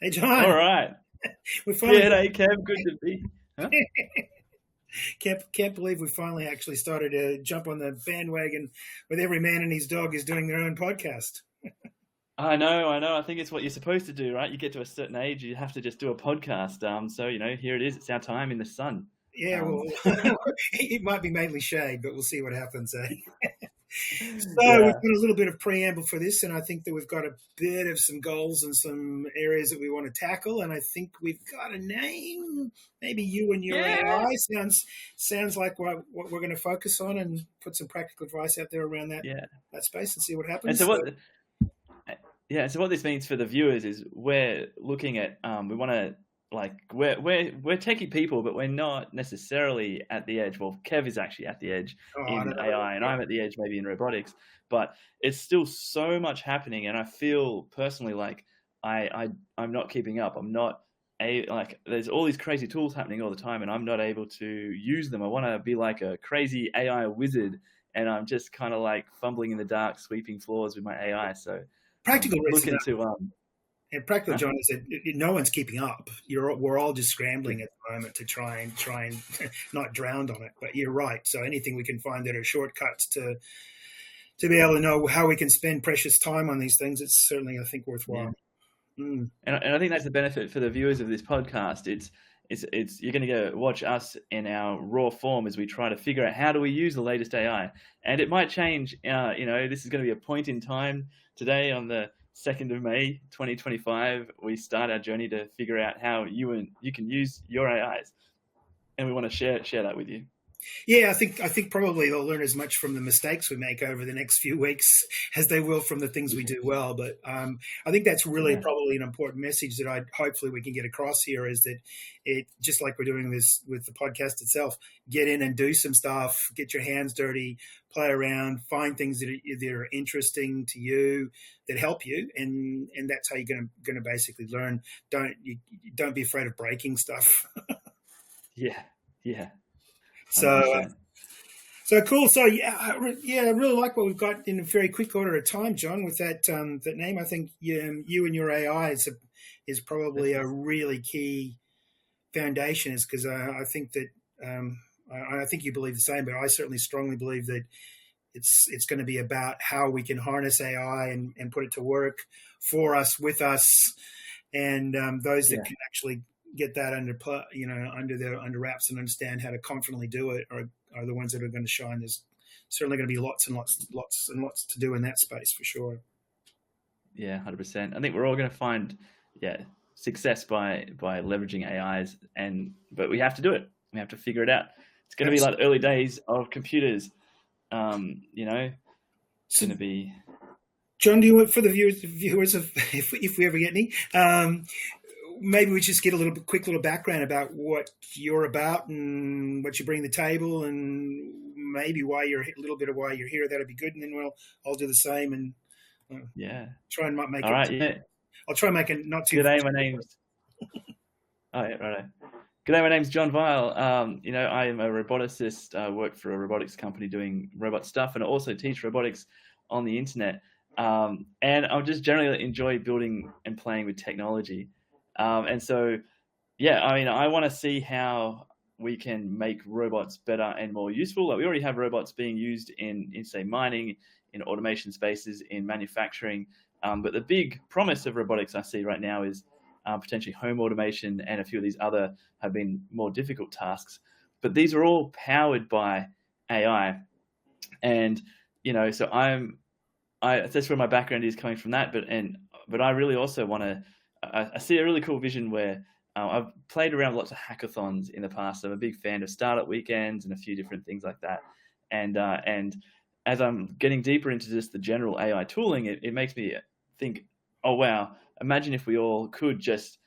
Hey, All John. right. We finally G'day, Kev. Good to be. Huh? can't believe we finally actually started to jump on the bandwagon with every man and his dog is doing their own podcast. I know, I know. I think it's what you're supposed to do, right? You get to a certain age, you have to just do a podcast. So here it is. It's our time in the sun. Yeah, well, Um, it might be mainly shade, but we'll see what happens. So we've yeah, got a little bit of preamble for this, and I think that we've got a bit of some goals and some areas that we want to tackle. And I think we've got a name. Maybe you and your yeah, AI sounds like what we're going to focus on, and put some practical advice out there around yeah. that space, and see what And happens. so So, what? Yeah. So what this means for the viewers is we're looking at. We want to we're techie people, but we're not necessarily at the edge. Well, Kev is actually at the edge I in don't know. AI, and I'm at the edge maybe in robotics. But it's still so much happening, and I feel personally like I'm not keeping up. I'm not there's all these crazy tools happening all the time, and I'm not able to use them. I want to be like a crazy AI wizard, and I'm just kind of like fumbling in the dark, sweeping floors with my AI. So Practical reason, looking to and practical, huh? John, is that no one's keeping up. We're all just scrambling at the moment to try and not drown on it. But you're right. So anything we can find that are shortcuts to be able to know how we can spend precious time on these things, it's certainly, I think, Yeah. worthwhile. Mm. And I think that's the benefit for the viewers of this podcast. It's you're going to go watch us in our raw form as we try to figure out how do we use the latest AI, and it might change. This is going to be a point in time today on the 2nd of May, 2025. We start our journey to figure out how you can use your AIs, and we want to share that with you. Yeah, I think probably they'll learn as much from the mistakes we make over the next few weeks as they will from the things we do well. But I think that's really Yeah, probably an important message that I hopefully we can get across here is that it just like we're doing this with the podcast itself, get in and do some stuff, get your hands dirty, play around, find things that are interesting to you that help you, and that's how you're going to basically learn. Don't be afraid of breaking stuff. yeah, yeah, hundred So percent. So cool. So yeah, I really like what we've got in a very quick order of time, John. With that name, I think you and your AI is probably a really key foundation. Is because I think that I think you believe the same, but I certainly strongly believe that it's going to be about how we can harness AI and put it to work for us, with us, and those that Yeah. can actually get that under wraps and understand how to confidently do it are the ones that are going to shine. There's certainly going to be lots and lots and lots to do in that space for sure. Yeah, 100%. I think we're all going to find, yeah, success by leveraging AIs, but we have to do it. We have to figure it out. It's going to be like Absolutely. early days of computers. It's So, going to be. John, do you want for the viewers of if we ever get any, maybe we just get a quick little background about what you're about and what you bring to the table, and maybe why you're a little bit of why you're here. That'd be good, and then I'll do the same and Yeah. try and not make All it. right. Yeah. I'll try and make it not too. G'day. My name's. Oh yeah. Right. G'day. My name's John Vile. I am a roboticist. I work for a robotics company doing robot stuff, and I also teach robotics on the internet. And I just generally enjoy building and playing with technology. And so yeah, I mean, I want to see how we can make robots better and more useful. Like we already have robots being used in say mining, in automation spaces, in manufacturing. But the big promise of robotics I see right now is potentially home automation, and a few of these other have been more difficult tasks. But these are all powered by AI, and so that's where my background is coming from that. But I really also want to. I see a really cool vision where I've played around with lots of hackathons in the past. I'm a big fan of startup weekends and a few different things like that. And as I'm getting deeper into just the general AI tooling, it makes me think, oh wow, imagine if we all could just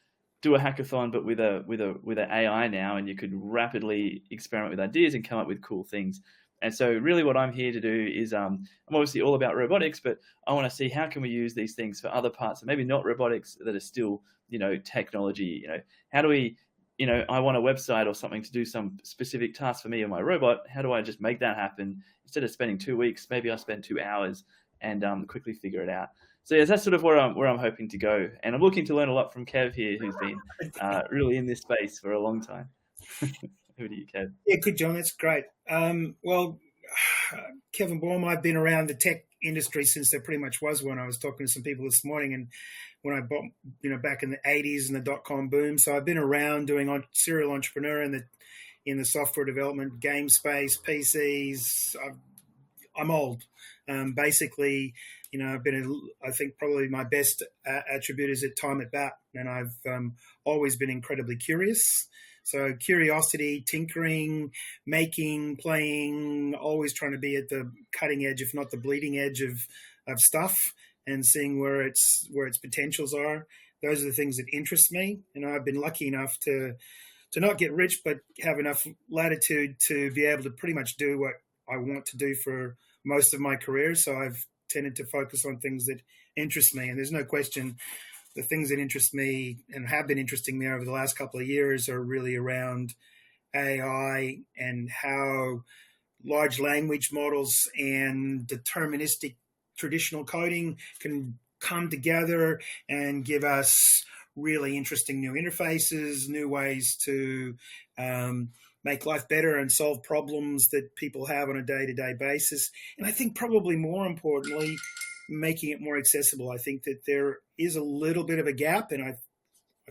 do a hackathon, but with an AI now, and you could rapidly experiment with ideas and come up with cool things. And so, really, what I'm here to do is, I'm obviously all about robotics, but I want to see how can we use these things for other parts, and maybe not robotics that are still, technology. How do we, I want a website or something to do some specific task for me and my robot. How do I just make that happen instead of spending 2 weeks? Maybe I spend 2 hours and quickly figure it out. So yeah, that's sort of where I'm hoping to go, and I'm looking to learn a lot from Kev here, who's been really in this space for a long time. Who do you, Kev? Yeah, good, John. That's great. Well, Kevin Baum, I've been around the tech industry since there pretty much was one. I was talking to some people this morning, and when I bought, back in the 80s and the dot-com boom. So I've been around doing serial entrepreneur in the software development, game space, PCs. I'm old. Basically, I think probably my best attribute is at time at bat, and I've always been incredibly curious. So curiosity, tinkering, making, playing, always trying to be at the cutting edge, if not the bleeding edge of stuff, and seeing where its potentials are. Those are the things that interest me. I've been lucky enough to not get rich, but have enough latitude to be able to pretty much do what I want to do for most of my career. So I've tended to focus on things that interest me. And there's no question the things that interest me and have been interesting me over the last couple of years are really around AI and how large language models and deterministic traditional coding can come together and give us really interesting new interfaces, new ways to make life better and solve problems that people have on a day-to-day basis. And I think probably more importantly, making it more accessible. I think that there is a little bit of a gap, and I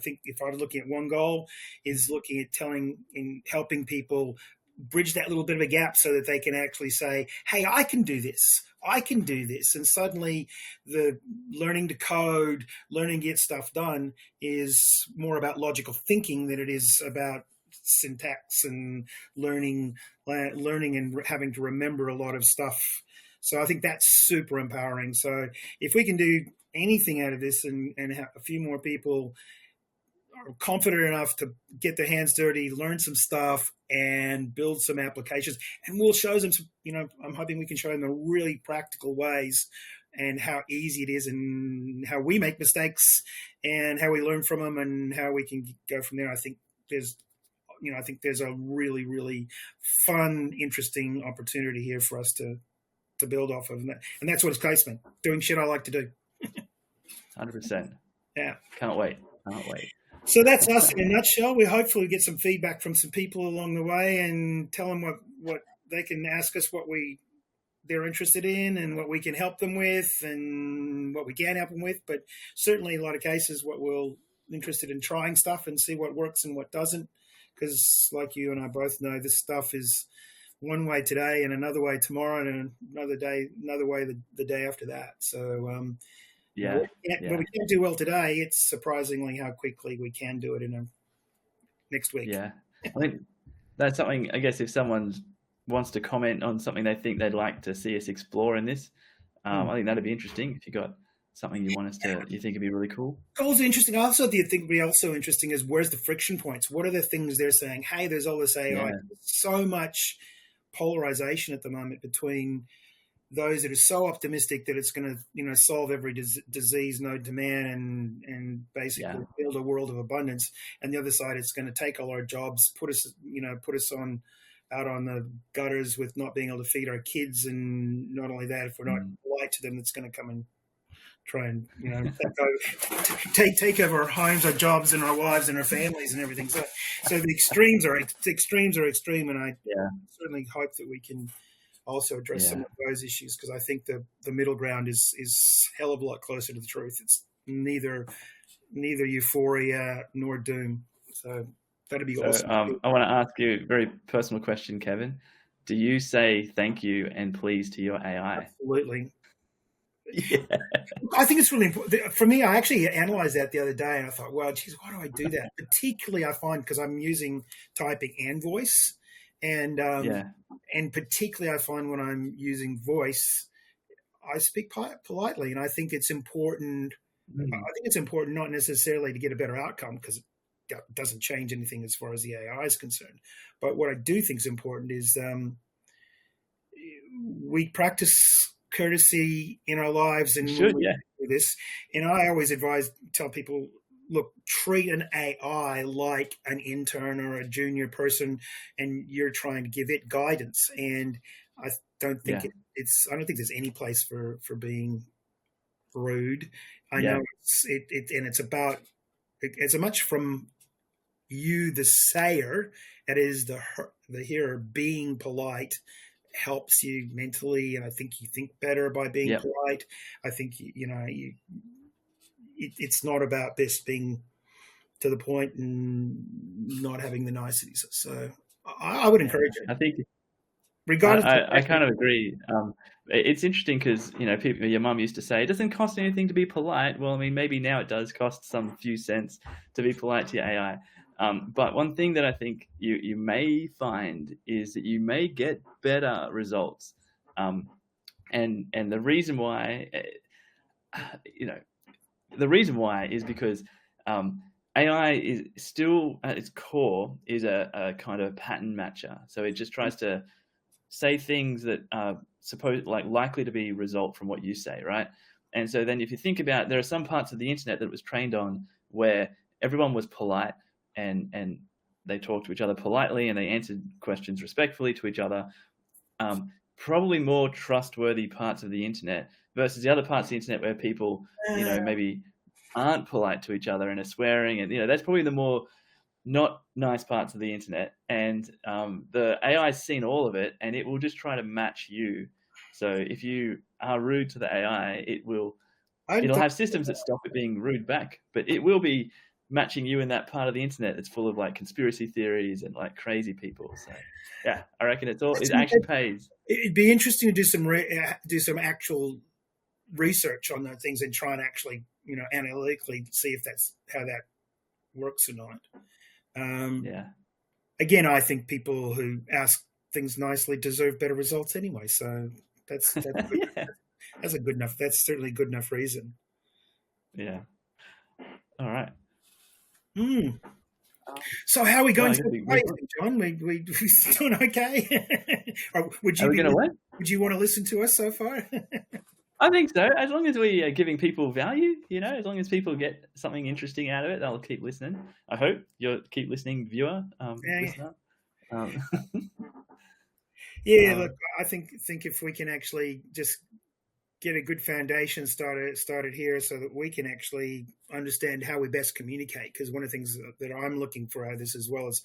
think if I was looking at one goal, is looking at helping people bridge that little bit of a gap so that they can actually say, hey, I can do this. I can do this. And suddenly the learning to code, learning to get stuff done is more about logical thinking than it is about syntax and learning and having to remember a lot of stuff. So I think that's super empowering. So if we can do anything out of this and have a few more people are confident enough to get their hands dirty, learn some stuff, and build some applications, and we'll show them some, I'm hoping we can show them the really practical ways and how easy it is and how we make mistakes and how we learn from them and how we can go from there. I think there's a really, really fun, interesting opportunity here for us to build off of. And that's what excites me, doing shit I like to do. 100%. Yeah. Can't wait. So that's us in a nutshell. We hopefully get some feedback from some people along the way and tell them what they can ask us, what they're interested in and what we can help them with and what we can help them with. But certainly in a lot of cases, what we're interested in trying stuff and see what works and what doesn't. Because like you and I both know, this stuff is one way today and another way tomorrow and another way the day after that. So when we can't do well today, it's surprisingly how quickly we can do it next week. Yeah, I think that's something, I guess, if someone wants to comment on something they think they'd like to see us explore in this, I think that'd be interesting. If you got something you think would be really cool. Goals are interesting. I also think would be also interesting is where's the friction points? What are the things they're saying? Hey, there's all this AI. Yeah. There's so much polarization at the moment between those that are so optimistic that it's going to, solve every disease known to man and basically build a world of abundance. And the other side, it's going to take all our jobs, put us out on the gutters with not being able to feed our kids. And not only that, if we're not polite to them, it's going to come and try and, take over our homes, our jobs and our wives and our families and everything. So the extremes are extreme. And I certainly hope that we can also address some of those issues, because I think the middle ground is hell of a lot closer to the truth. It's neither euphoria nor doom. So that'd be awesome. I want to ask you a very personal question, Kevin. Do you say thank you and please to your AI? Absolutely. Yeah. I think it's really important. For me, I actually analyzed that the other day and I thought, well, geez, why do I do that? Particularly I find because I'm using typing and voice. And particularly I find when I'm using voice, I speak politely, and I think it's important. I think it's important not necessarily to get a better outcome, because it doesn't change anything as far as the AI is concerned. But what I do think is important is we practice courtesy in our lives and do this. And I always tell people, look, treat an AI like an intern or a junior person, and you're trying to give it guidance. And I don't think I don't think there's any place for being rude. I Yeah. know it's about as much from you, the sayer, that is the hearer. Being polite helps you mentally, and I think you think better by being Yep. polite. I think it's not about this being to the point and not having the niceties. So I would Yeah. encourage it, I think regardless of I kind of agree. It's interesting because, you know, people, your mum used to say, it doesn't cost anything to be polite. Well, I mean, maybe now it does cost some few cents to be polite to your AI. But one thing that I think you may find is that you may get better results. And the reason why, you know, the reason why is because AI is still at its core is a kind of pattern matcher. So it just tries to say things that are likely to be result from what you say, right? And so then if you think about, there are some parts of the internet that it was trained on where everyone was polite and they talked to each other politely and they answered questions respectfully to each other. Probably more trustworthy parts of the internet versus the other parts of the internet where people, you know, maybe aren't polite to each other and are swearing, and, you know, that's probably the more not nice parts of the internet. And the AI's seen all of it, and it will just try to match you. So if you are rude to the AI, it'll have systems that stop it being rude back, but it will be matching you in that part of the internet that's full of like conspiracy theories and like crazy people. So yeah, I reckon it actually pays. It'd be interesting to do some actual research on those things and try and actually, analytically see if that's how that works or not. Yeah. Again, I think people who ask things nicely deserve better results anyway. So that's Yeah. that's a good enough. That's certainly a good enough reason. Yeah. All right. So how are we going Well, John? We doing okay? Or would you Would you want to listen to us so far? I think so. As long as we are giving people value, as long as people get something interesting out of it, they'll keep listening. I hope you'll keep listening, viewer, listener. Look, I think if we can actually just get a good foundation started here so that we can actually understand how we best communicate. Because one of the things that I'm looking for out of this as well is,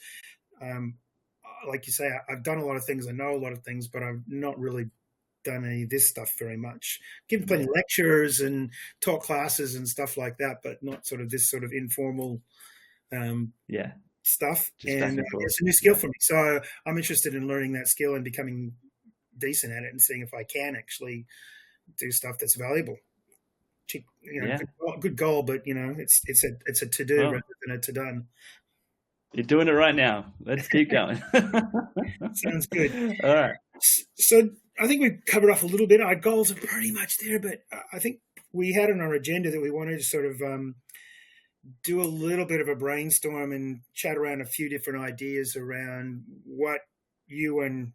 like you say, I've done a lot of things, I know a lot of things, but I've not really done any of this stuff very much. Given plenty of lectures and taught classes and stuff like that, but not sort of this sort of informal stuff. And it's a new skill for me. So I'm interested in learning that skill and becoming decent at it and seeing if I can actually do stuff that's valuable. Cheap, good goal, but it's a to do rather than a to done. You're doing it right now. Let's keep going. Sounds good. All right. So I think we've covered off a little bit. Our goals are pretty much there, but I think we had on our agenda that we wanted to sort of do a little bit of a brainstorm and chat around a few different ideas around what you and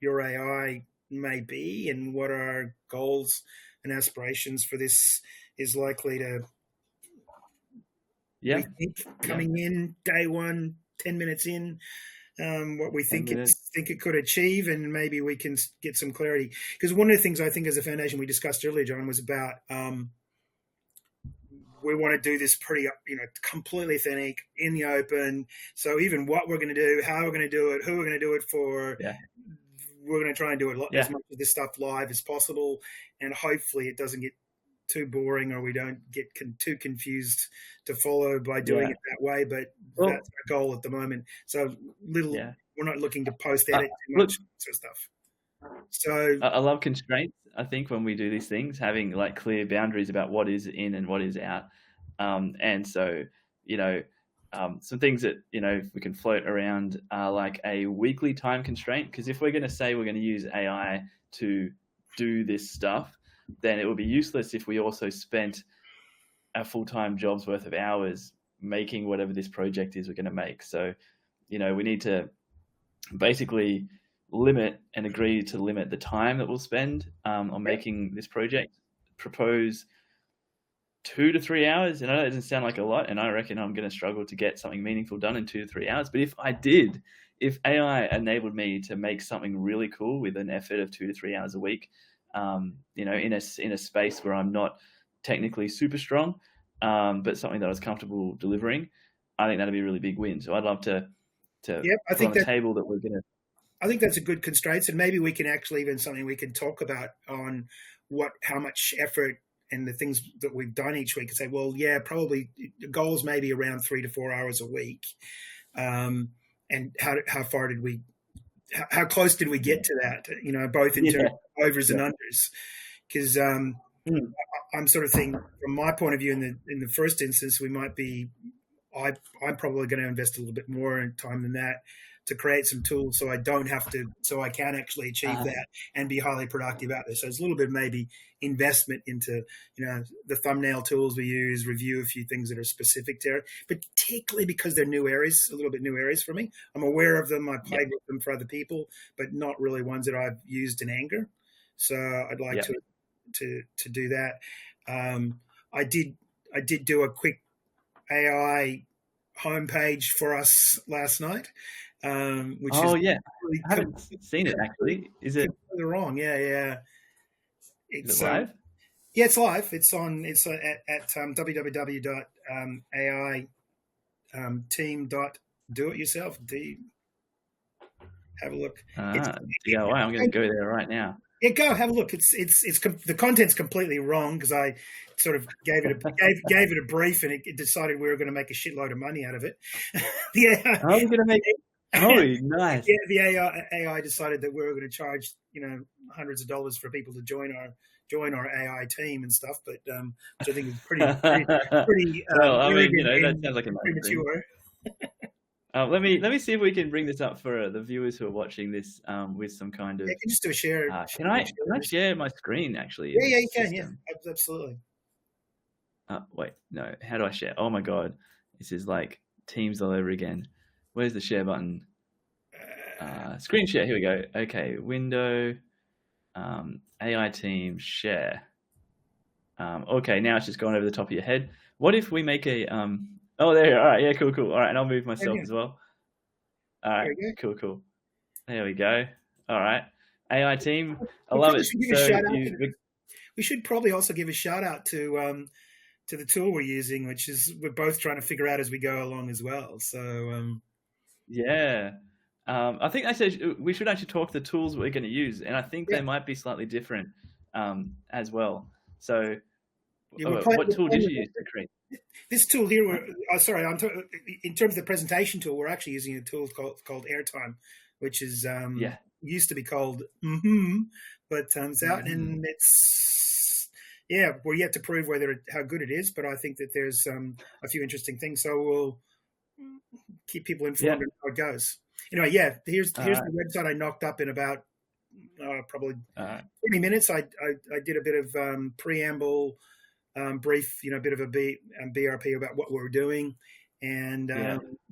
your AI may be and what our goals and aspirations for this is likely to we think coming in day one, 10 minutes in, what we think it could achieve, and maybe we can get some clarity. Because one of the things I think as a foundation we discussed earlier, John, was about we want to do this pretty, completely authentic, in the open. So even what we're going to do, how we're going to do it, who we're going to do it for, we're going to try and do it as much of this stuff live as possible, and hopefully it doesn't get too boring or we don't get too confused to follow by doing it that way. But that's our goal at the moment. So we're not looking to post edit too much sort of stuff. So I love constraints. I think when we do these things, having like clear boundaries about what is in and what is out. And so, some things that, we can float around are like a weekly time constraint. Because if we're going to say we're going to use AI to do this stuff, then it would be useless if we also spent a full-time job's worth of hours making whatever this project is we're going to make. So, we need to basically limit and agree to limit the time that we'll spend on making this project. Propose 2 to 3 hours. And I know it doesn't sound like a lot, and I reckon I'm going to struggle to get something meaningful done in 2 to 3 hours. But if AI enabled me to make something really cool with an effort of 2 to 3 hours a week, in a space where I'm not technically super strong, but something that I was comfortable delivering, I think that'd be a really big win. So I'd love to I put think on the that table that we're going to. I think that's a good constraint, and maybe we can actually even something we can talk about on how much effort and the things that we've done each week, and say, well, yeah, probably the goals maybe around 3 to 4 hours a week, and how far did we, how close did we get to that? You know, both in terms of overs and unders, because I'm sort of thinking from my point of view in the first instance, we might be, I'm probably going to invest a little bit more in time than that to create some tools so I don't have to, so I can actually achieve that and be highly productive out there. So it's a little bit maybe investment into, you know, the thumbnail tools we use, review a few things that are specific to it, particularly because they're new areas, a little bit new areas for me. I'm aware of them. I played with them for other people, but not really ones that I've used in anger. So I'd like to do that. I did do a quick AI homepage for us last night. Which is really I haven't seen it actually. Is it wrong? Yeah. Is it live? Yeah, it's live. It's on. It's at www.ai-team.do-it-yourself. Have a look. DIY. I'm going to go there right now. Yeah, go have a look. It's the content's completely wrong because I sort of gave it a brief and it decided we were going to make a shitload of money out of it. How are we going to make it? Oh, nice. Yeah, the AI decided that we were going to charge, you know, hundreds of dollars for people to join our AI team and stuff, but which I think is pretty. Well, I mean, you know, that sounds like a premature. Let me see if we can bring this up for the viewers who are watching this with some kind of. Yeah, you can just do a share. Can I share my screen actually? Yeah, you can. Yeah, absolutely. Wait, no. How do I share? Oh my god, this is like Teams all over again. Where's the share button? Screen share. Here we go. Okay, window, AI team share. Okay, now it's just gone over the top of your head. What if we make a Oh, there. All right. Yeah. Cool. All right. And I'll move myself as well. All right. Cool. There we go. All right. AI team. I love it. We should probably also give a shout out to the tool we're using, which is we're both trying to figure out as we go along as well. So yeah. I think I said we should actually talk the tools we're going to use, and I think they might be slightly different as well. So what tool did you use to create? This tool here, in terms of the presentation tool, we're actually using a tool called Airtime, which is used to be called but turns out, and it's we're yet to prove how good it is, but I think that there's a few interesting things, so we'll keep people informed on how it goes. Anyway, here's the website I knocked up in about probably 20 minutes. I did a bit of preamble. Brief, a bit of a BRP about what we're doing, and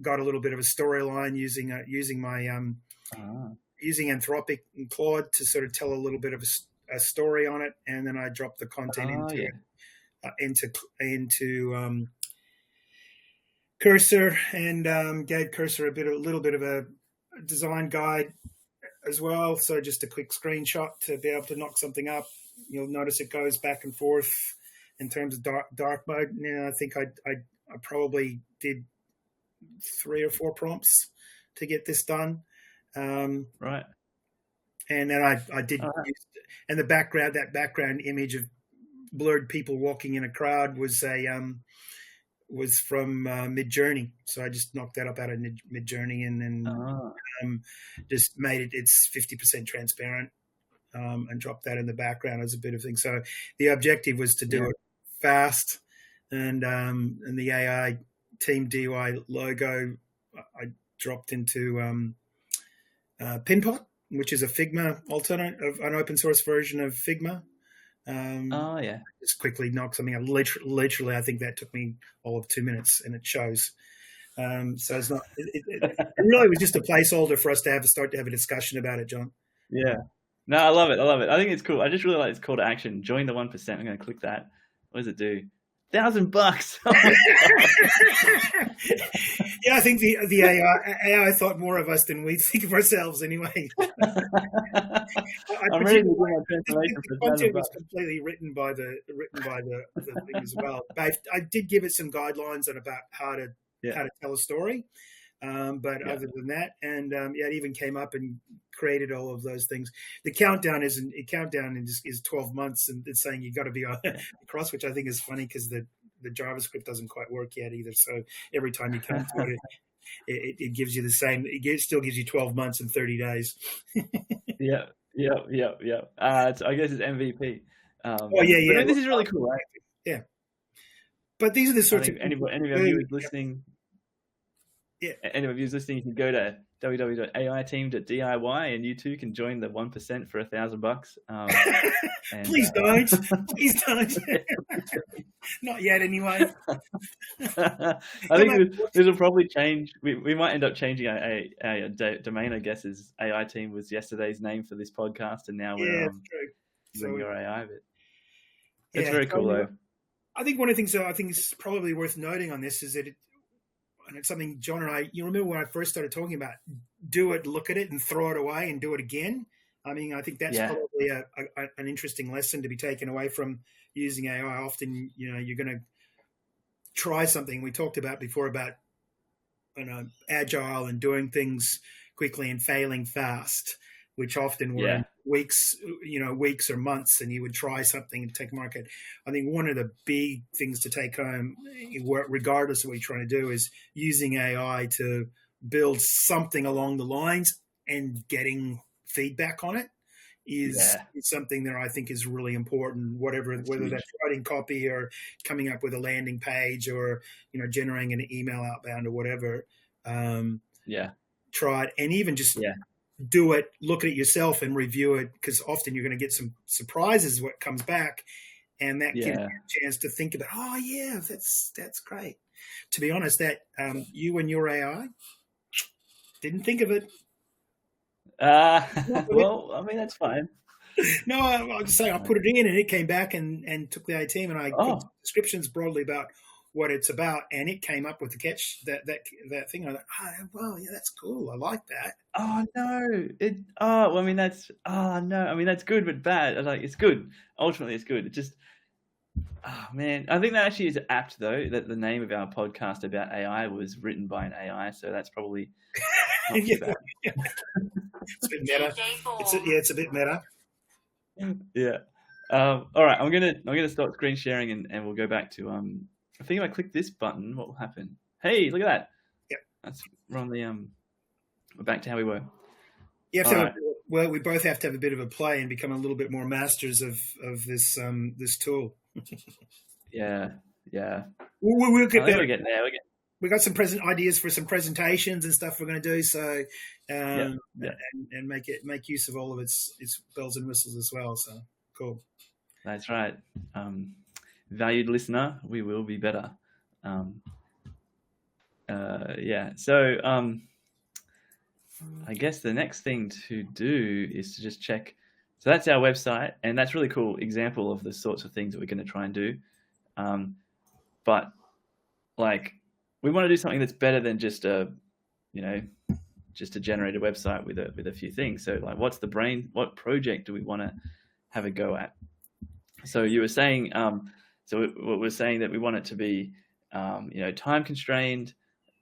got a little bit of a storyline using my using Anthropic and Claude to sort of tell a little bit of a story on it, and then I dropped the content into Cursor and gave Cursor a little bit of a design guide as well. So just a quick screenshot to be able to knock something up. You'll notice it goes back and forth. In terms of dark mode, I think I probably did 3 or 4 prompts to get this done. Right. And then I did use, and that background image of blurred people walking in a crowd was from Midjourney. So I just knocked that up out of Midjourney and then just made it's 50% transparent. And drop that in the background as a bit of thing. So the objective was to do it fast, and the AI Team DIY logo I dropped into Pinpot, which is a Figma alternate of an open source version of Figma. Just quickly knock something up. Literally, I think that took me all of 2 minutes, and it shows. So it's not. It really was just a placeholder for us to start to have a discussion about it, John. Yeah. No, I love it. I think it's cool. I just really like this call to action. Join the 1%. I'm going to click that. What does it do? $1,000. Oh Yeah, I think the AI thought more of us than we think of ourselves anyway. I'm ready to do my transformation The for content was $1,000. completely written by the thing as well. But I did give it some guidelines on about how to Yeah, tell a story. But yeah, other than that, and it even came up and created all of those things. The countdown is 12 months, and it's saying you got to be on yeah. across, which I think is funny because the JavaScript doesn't quite work yet either. So every time you come to it gives you the same. Still gives you 12 months and 30 days. Yeah, yeah. I guess it's MVP. Oh yeah, But yeah, this is really cool, right? yeah. But these are the I sorts of think things any we of you do. who's listening, Yeah. any of you who's listening, you can go to www.aiteam.diy and you too can join the 1% for $1,000. And, Please don't. Please don't. Not yet, anyway. I think this will probably change. We might end up changing our domain, I guess, as AI Team was yesterday's name for this podcast, and now we're That's true. doing So your AI. But it's yeah, very cool, though. I think one of the things that I think is probably worth noting on this is that and it's something John and I, you remember when I first started talking about do it, look at it, and throw it away and do it again. I mean, I think that's probably an interesting lesson to be taken away from using AI. Often, you're going to try something. We talked about before about agile and doing things quickly and failing fast, which often were in weeks or months, and you would try something and take market. I think one of the big things to take home, regardless of what you're trying to do, is using AI to build something along the lines and getting feedback on it is something that I think is really important, whether that's writing copy or coming up with a landing page or, generating an email outbound or whatever. Try it and even just do it, look at it yourself and review it, because often you're going to get some surprises what comes back, and that gives you a chance to think about, oh yeah, that's great. To be honest, that you and your AI didn't think of it. Well, I mean, that's fine. No, I'll just say I put it in and it came back and took the A team, and I put descriptions broadly about what it's about, and it came up with the catch that thing. I thought, well, yeah, that's cool. I like that. Oh no! Well, I mean, that's no. I mean, that's good but bad. Like, it's good. Ultimately, it's good. It just, man, I think that actually is apt though. That the name of our podcast about AI was written by an AI, so that's probably not too bad. It's a bit meta. It's a bit meta. Yeah. All right. I'm gonna stop screen sharing and we'll go back to I think if I click this button, what will happen? Hey, look at that. Yeah. We're on the we're back to how we were. You have to well, we both have to have a bit of a play and become a little bit more masters of this tool. Yeah. We'll get there. We're getting there. We got some ideas for some presentations and stuff we're going to do. So and make use of all of its bells and whistles as well. So cool. That's right. Valued listener, we will be better. So I guess the next thing to do is to just check. So that's our website, and that's a really cool example of the sorts of things that we're going to try and do. But like, we want to do something that's better than just a generated website with a few things. So like, what project do we want to have a go at? So you were saying, we're saying that we want it to be, time constrained.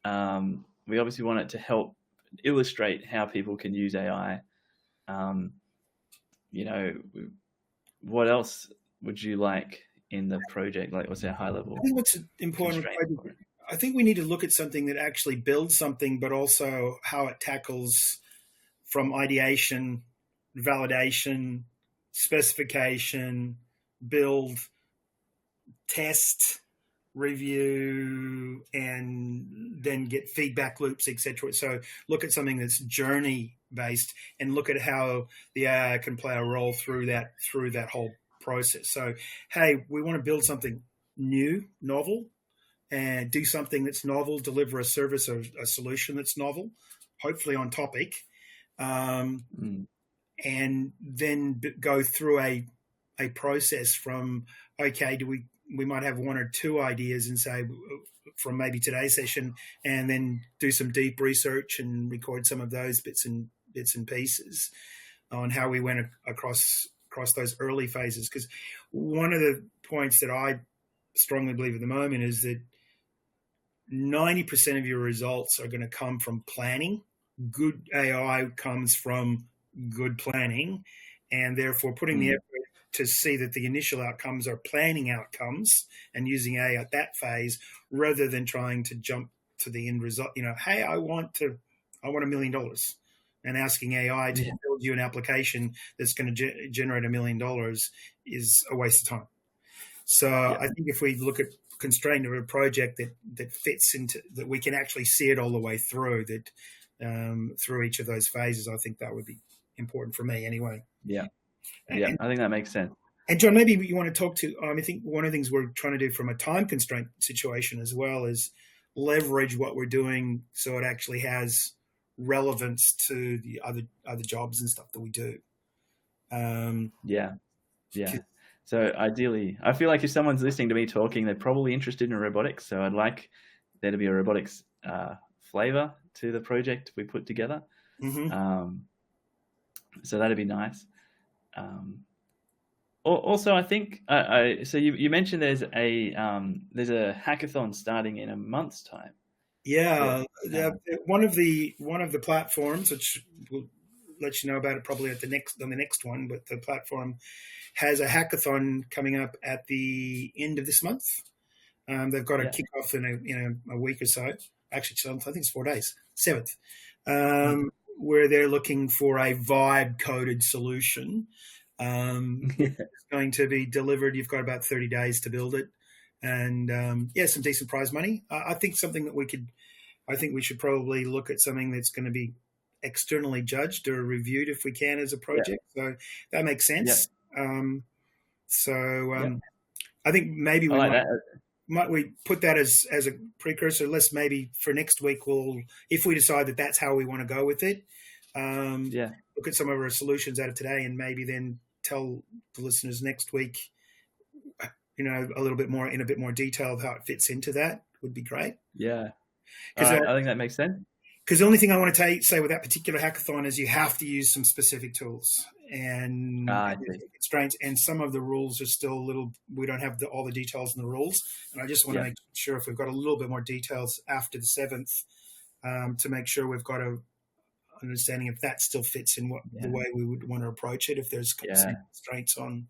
We obviously want it to help illustrate how people can use AI. What else would you like in the project? Like, what's our high level? I think what's important. I think we need to look at something that actually builds something, but also how it tackles from ideation, validation, specification, build, test, review, and then get feedback loops, etc. So look at something that's journey based and look at how the AI can play a role through that whole process. So, hey, we want to build something new, novel, and do something that's novel, deliver a service or a solution that's novel, hopefully on topic, and then go through a process from, okay, do we we might have one or two ideas and say from maybe today's session, and then do some deep research and record some of those bits and pieces on how we went across those early phases. Because one of the points that I strongly believe at the moment is that 90% of your results are going to come from planning. Good AI comes from good planning, and therefore putting the effort to see that the initial outcomes are planning outcomes and using AI at that phase rather than trying to jump to the end result. Hey, I want $1 million, and asking AI to build you an application that's going to generate $1 million is a waste of time. So I think if we look at constraint of a project that fits into that, we can actually see it all the way through through each of those phases. I think that would be important for me anyway. Yeah. Yeah, I think that makes sense. And John, maybe you want to talk to, I think one of the things we're trying to do from a time constraint situation as well is leverage what we're doing so it actually has relevance to the other jobs and stuff that we do. Yeah. So ideally, I feel like if someone's listening to me talking, they're probably interested in robotics. So I'd like there to be a robotics flavor to the project we put together. So that'd be nice. Also, I think so. You mentioned there's a hackathon starting in a month's time. Yeah. One of the platforms, which we'll let you know about it probably on the next one, but the platform has a hackathon coming up at the end of this month. They've got a kickoff in a week or so. Actually, I think it's 4 days, 7th, where they're looking for a vibe-coded solution. It's going to be delivered. You've got about 30 days to build it, and some decent prize money. I think something that I think we should probably look at something that's going to be externally judged or reviewed if we can as a project. So that makes sense. I think maybe might we put that as a precursor? Let's maybe for next week if we decide that that's how we want to go with it, look at some of our solutions out of today, and maybe then tell the listeners next week, a little bit more in a bit more detail of how it fits into that would be great. Yeah, I think that makes sense. Because the only thing I want to say with that particular hackathon is you have to use some specific tools and constraints, and some of the rules are still we don't have all the details in the rules. And I just want to make sure if we've got a little bit more details after the 7th, to make sure we've got a understanding if that still fits in the way we would want to approach it, if there's constraints on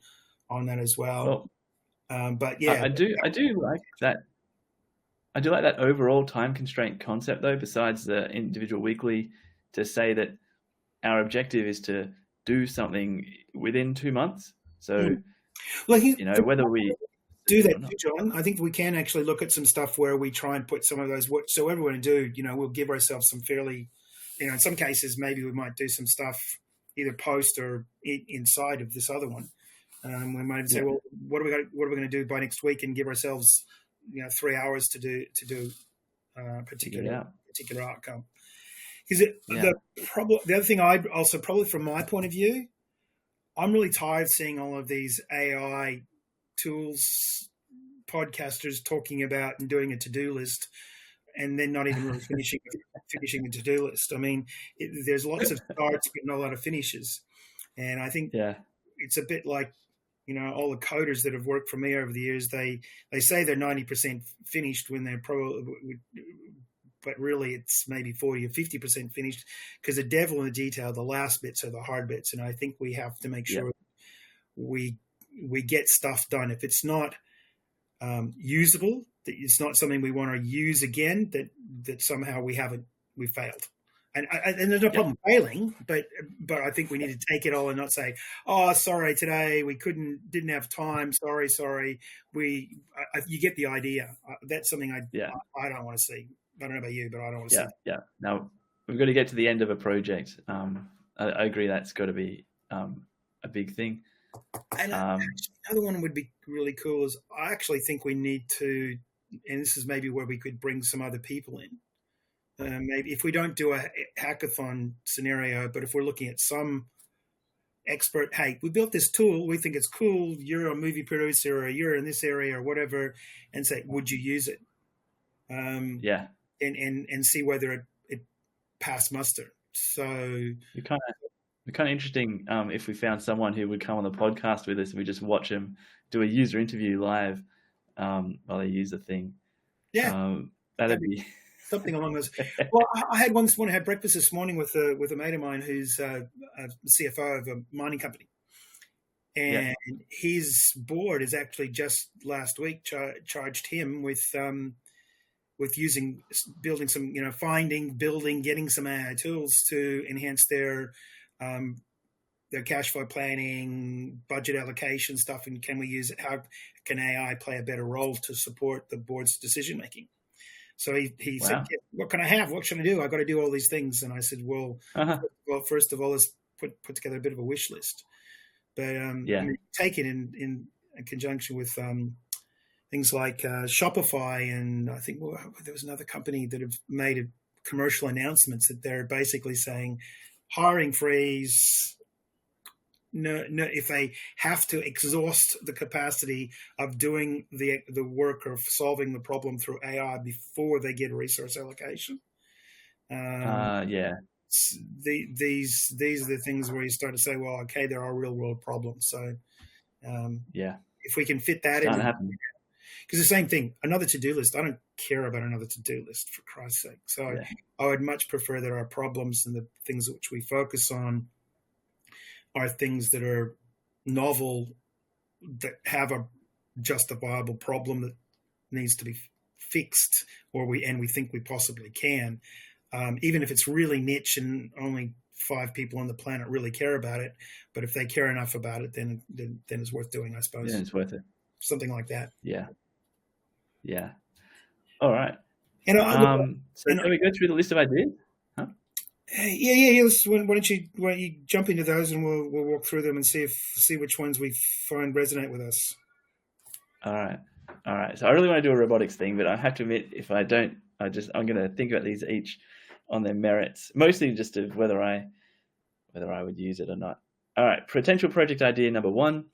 that as well. But yeah, I do like that. I do like that overall time constraint concept, though, besides the individual weekly, to say that our objective is to do something within 2 months. So, whether we do that, John, I think we can actually look at some stuff where we try and put some of those, so whatever we're going to do, we'll give ourselves some fairly, in some cases, maybe we might do some stuff either post or inside of this other one. We might even say, well, what are we going to do by next week, and give ourselves 3 hours to do a particular outcome. Because the other thing I'd also, probably from my point of view, I'm really tired of seeing all of these AI tools, podcasters talking about and doing a to-do list, and then not even really finishing the to-do list. I mean, there's lots of starts but not a lot of finishes, and I think it's a bit like, all the coders that have worked for me over the years, they say they're 90% finished when they're probably, but really it's maybe 40 or 50% finished, because the devil in the detail, the last bits are the hard bits. And I think we have to make sure we get stuff done. If it's not usable, that it's not something we want to use again, that somehow we failed. And there's no problem failing, but I think we need to take it all and not say, "Oh, sorry, today we didn't have time. Sorry." You get the idea. That's something I don't want to see. I don't know about you, but I don't want to see. Yeah. Now we've got to get to the end of a project. I agree. That's got to be a big thing. And another one would be really cool is I actually think we need to, and this is maybe where we could bring some other people in. Maybe if we don't do a hackathon scenario, but if we're looking at some expert, hey, we built this tool, we think it's cool, you're a movie producer or you're in this area or whatever, and say, would you use it? Yeah. And see whether it passed muster. So It'd kind of interesting if we found someone who would come on the podcast with us and we just watch them do a user interview live while they use the thing. Yeah, that'd be something along those. Well, I had one this morning. I had breakfast this morning with a mate of mine who's a CFO of a mining company, and his board has actually just last week charged him with building some, getting some AI tools to enhance their cash flow planning, budget allocation stuff, and can we use it? How can AI play a better role to support the board's decision making? So he said, "What can I have? What should I do? I got to do all these things." And I said, "Well, first of all, let's put together a bit of a wish list." But take it in conjunction with things like Shopify, and I think there was another company that have made commercial announcements that they're basically saying hiring freeze. No, if they have to exhaust the capacity of doing the work of solving the problem through AI before they get resource allocation. These are the things where you start to say, well, okay, there are real world problems. So if we can fit that in, because the same thing, another to-do list. I don't care about another to-do list, for Christ's sake. So I would much prefer that our problems and the things which we focus on are things that are novel, that have a justifiable problem that needs to be fixed, or we think we possibly can, even if it's really niche and only 5 people on the planet really care about it. But if they care enough about it, then it's worth doing, I suppose. Yeah, it's worth it. Something like that. Yeah. All right. And can we go through the list of ideas? Huh? Yeah. Why don't you jump into those, and we'll walk through them and see which ones we find resonate with us. All right. So I really want to do a robotics thing, but I have to admit, if I don't, I'm going to think about these each on their merits, mostly just of whether I would use it or not. All right. Potential project idea number 1: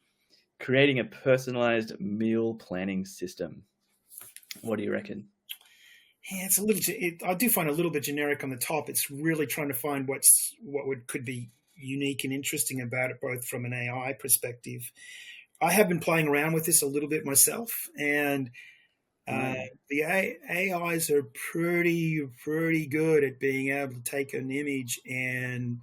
creating a personalized meal planning system. What do you reckon? Yeah, it's a little. I do find a little bit generic on the top. It's really trying to find what could be unique and interesting about it, both from an AI perspective. I have been playing around with this a little bit myself, and the AIs are pretty good at being able to take an image and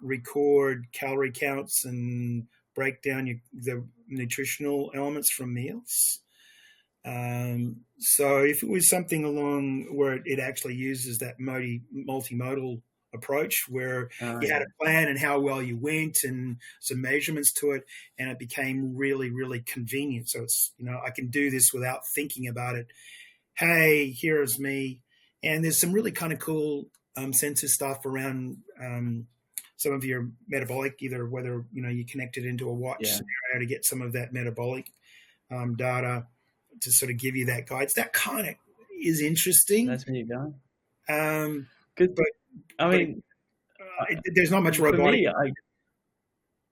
record calorie counts and break down the nutritional elements from meals. So if it was something along where it actually uses that multimodal approach, where you had a plan and how well you went and some measurements to it, and it became really, really convenient. So it's, I can do this without thinking about it. Hey, here's me. And there's some really kind of cool sensor stuff around some of your metabolic, either whether, you connect it into a watch scenario to get some of that metabolic data to sort of give you that guidance. That kind of is interesting. That's where you're going. There's not much robotic.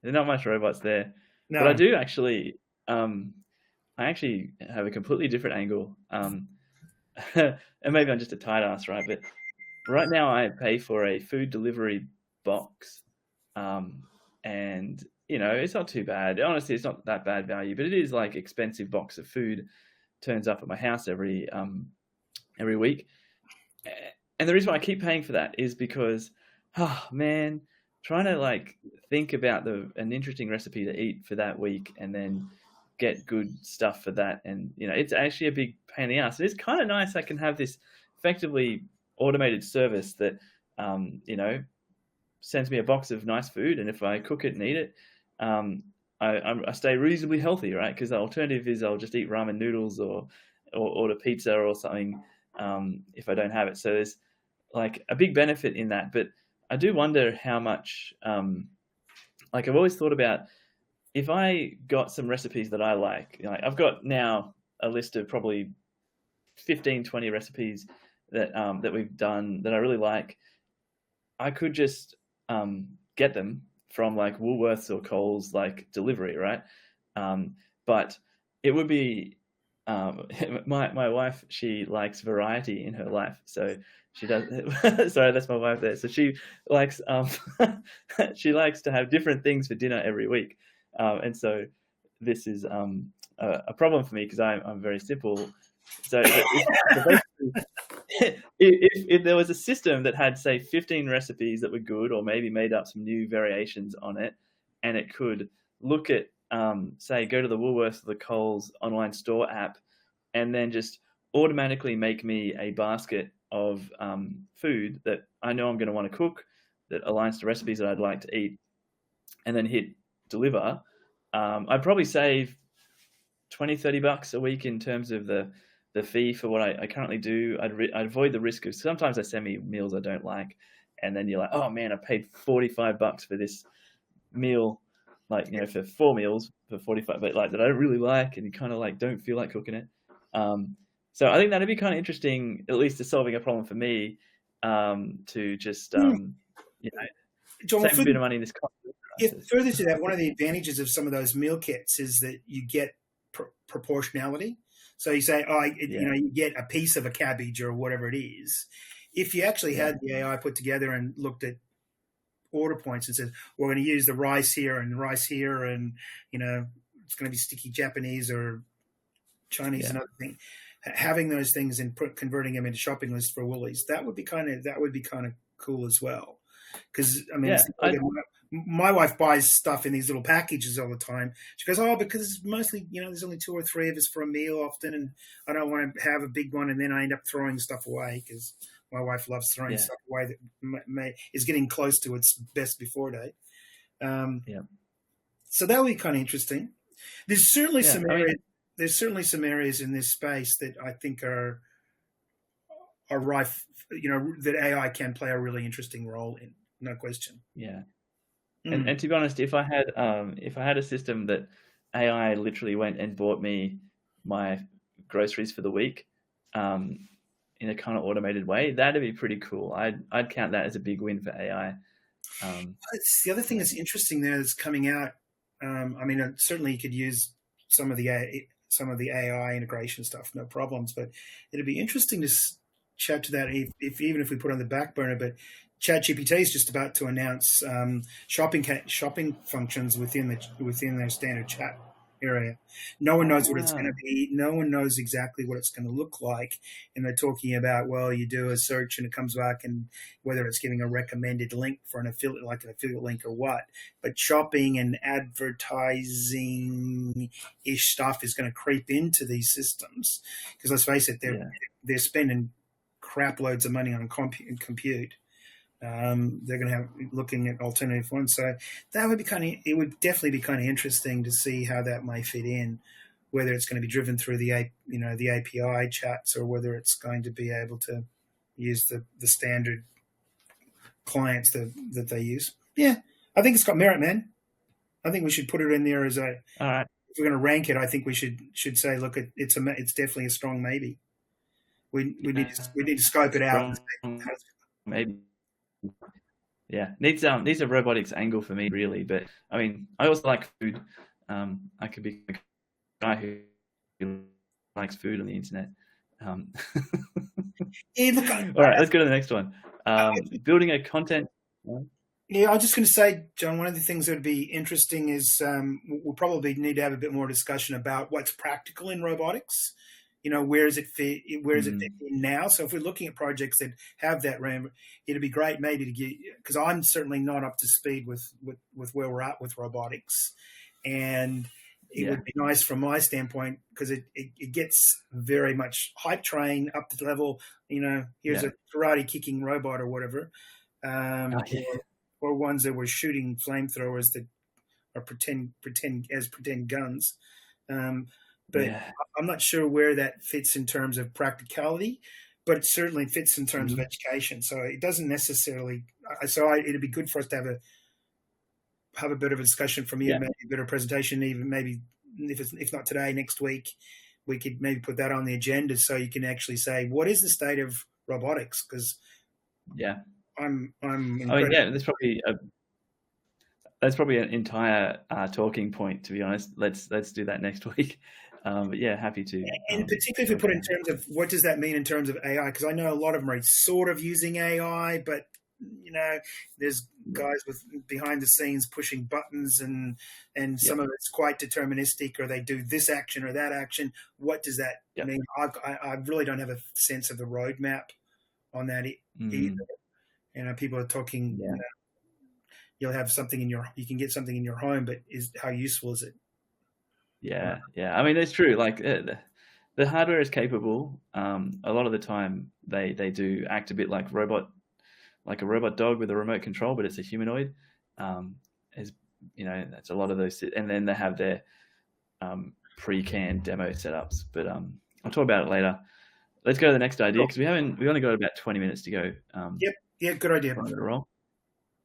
There's not much robots there. No. But I do actually, I actually have a completely different angle. And maybe I'm just a tight ass, right? But right now I pay for a food delivery box. And, it's not too bad. Honestly, it's not that bad value, but it is like expensive box of food turns up at my house every week. And the reason why I keep paying for that is because, trying to think about an interesting recipe to eat for that week and then get good stuff for that. And, it's actually a big pain in the ass. It's kind of nice. I can have this effectively automated service that, sends me a box of nice food. And if I cook it and eat it, I stay reasonably healthy, right? Because the alternative is I'll just eat ramen noodles or order pizza or something if I don't have it. So there's a big benefit in that. But I do wonder how much, I've always thought about if I got some recipes that I like. I've got now a list of probably 15, 20 recipes that we've done that I really like. I could just get them from like Woolworths or Coles like delivery, right? But it would be my wife, she likes variety in her life, so she does. Sorry, that's my wife there. So she likes she likes to have different things for dinner every week, and so this is a problem for me because I'm very simple. So if there was a system that had, say, 15 recipes that were good, or maybe made up some new variations on it, and it could look at, say, go to the Woolworths or the Coles online store app, and then just automatically make me a basket of food that I know I'm going to want to cook, that aligns to recipes that I'd like to eat, and then hit deliver, I'd probably save $20-30 a week in terms of the fee for what I currently do. I'd avoid the risk of, sometimes they send me meals I don't like, and then you're like, oh man, I paid $45 for this meal, like, you know, for 4 meals for 45, but like that I don't really like, and you kind of like don't feel like cooking it. So I think that'd be kind of interesting, at least to solving a problem for me, to just you know, John, save a bit of money in this cost. If further to that, one of the advantages of some of those meal kits is that you get proportionality. So you say, you know, you get a piece of a cabbage or whatever it is. If you actually had the AI put together and looked at order points and said, we're going to use the rice here, and, you know, it's going to be sticky Japanese or Chinese, another thing, having those things and converting them into shopping lists for Woolies, that would be kind of cool as well. Because I mean, my wife buys stuff in these little packages all the time. She goes, because it's mostly, you know, there's only 2 or 3 of us for a meal often, and I don't want to have a big one, and then I end up throwing stuff away because my wife loves throwing stuff away that is getting close to its best before date. So that would be kind of interesting. There's certainly some areas. There's certainly some areas in this space that I think are rife, you know, that AI can play a really interesting role in. No question. Yeah. And to be honest, if I had a system that AI literally went and bought me my groceries for the week, in a kind of automated way, that'd be pretty cool. I'd count that as a big win for AI. It's the other thing that's interesting there that's coming out. I mean, certainly you could use some of the AI integration stuff, no problems. But it'd be interesting to chat to that even if we put it on the back burner. But ChatGPT is just about to announce shopping functions within their standard chat area. No one knows what it's going to be. No one knows exactly what it's going to look like. And they're talking about, well, you do a search and it comes back, and whether it's giving a recommended link for an affiliate, like an affiliate link or what. But shopping and advertising-ish stuff is going to creep into these systems because, let's face it, they're spending crap loads of money on compute. They're going to have looking at alternative ones, so that would be it would definitely be kind of interesting to see how that may fit in, whether it's going to be driven through the API chats or whether it's going to be able to use the standard clients that they use. Yeah, I think it's got merit, man. I think we should put it in there as all right. If we're going to rank it, I think we should say, look, it's definitely a strong maybe. We need to scope it out. Maybe. Yeah, needs a robotics angle for me, really. But I mean, I also like food. I could be a guy who likes food on the internet. All right, let's go to the next one. Building a content. Yeah, I was just going to say, John, one of the things that would be interesting is we'll probably need to have a bit more discussion about what's practical in robotics. You know, where does it fit? Where does it fit in now? So if we're looking at projects that have that RAM, it'd be great maybe to get, because I'm certainly not up to speed with where we're at with robotics, and it would be nice from my standpoint because it gets very much hype train up to the level. You know, here's a karate kicking robot or whatever, or ones that were shooting flamethrowers that are pretend guns. But I'm not sure where that fits in terms of practicality, but it certainly fits in terms of education. So it doesn't necessarily. It'd be good for us to have a bit of a discussion from you, maybe a bit of presentation, even maybe if not today, next week, we could maybe put that on the agenda so you can actually say what is the state of robotics, because there's probably That's probably an entire talking point, to be honest. Let's do that next week. But yeah, happy to. And particularly if we put in terms of what does that mean in terms of AI? Because I know a lot of them are sort of using AI, but there's guys with behind the scenes pushing buttons, and some of it's quite deterministic, or they do this action or that action. What does that mean? I really don't have a sense of the roadmap on that either. People are talking. You'll have something you can get something in your home, but how useful is it? Yeah. I mean, it's true. Like the hardware is capable. A lot of the time, they do act a bit like a robot dog with a remote control, but it's a humanoid. That's a lot of those, and then they have their pre-canned demo setups. But I'll talk about it later. Let's go to the next idea because we only got about 20 minutes to go. Yep, good idea. Roll.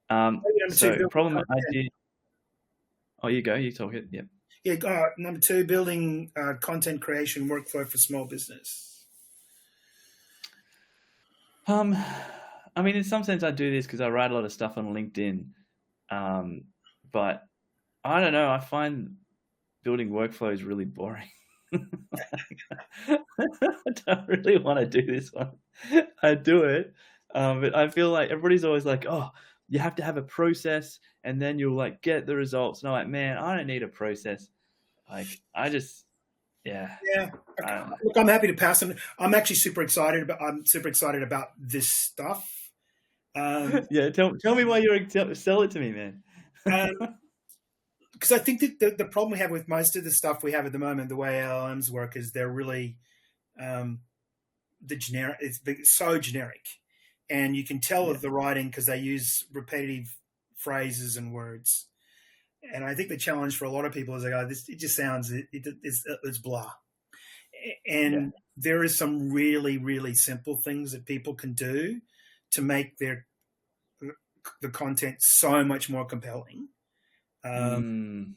Problem idea. Oh, you go. You talk it. Yep. Yeah. Number 2, building content creation workflow for small business. I mean, in some sense, I do this because I write a lot of stuff on LinkedIn. But I don't know. I find building workflows really boring. I don't really want to do this one. I do it, but I feel like everybody's always like, "Oh, you have to have a process, and then you'll like get the results." And I'm like, "Man, I don't need a process. Like, I just, yeah." Look, I'm happy to pass on. I'm actually super excited about this stuff. Yeah, tell me why sell it to me, man. Because I think that the problem we have with most of the stuff we have at the moment, the way LLMs work, is they're really the generic. It's so generic, and you can tell of the writing because they use repetitive phrases and words. And I think the challenge for a lot of people is like, oh, it just sounds it's blah. And there is some really, really simple things that people can do to make the content so much more compelling. And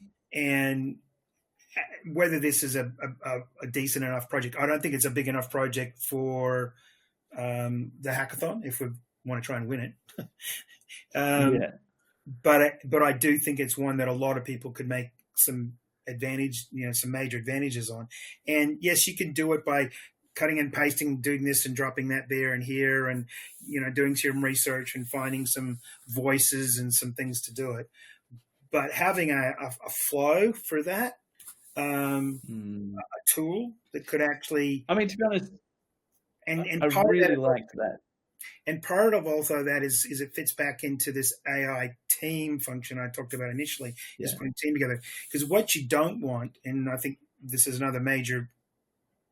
whether this is a decent enough project, I don't think it's a big enough project for the hackathon if we want to try and win it. But I do think it's one that a lot of people could make some some major advantages on. And yes, you can do it by cutting and pasting, doing this and dropping that there and here, and doing some research and finding some voices and some things to do it. But having a flow for that, a tool that could actually, I mean, to be honest, and I really liked that. And part of also that is it fits back into this AI team function I talked about initially, is putting a team together. Because what you don't want, and I think this is another major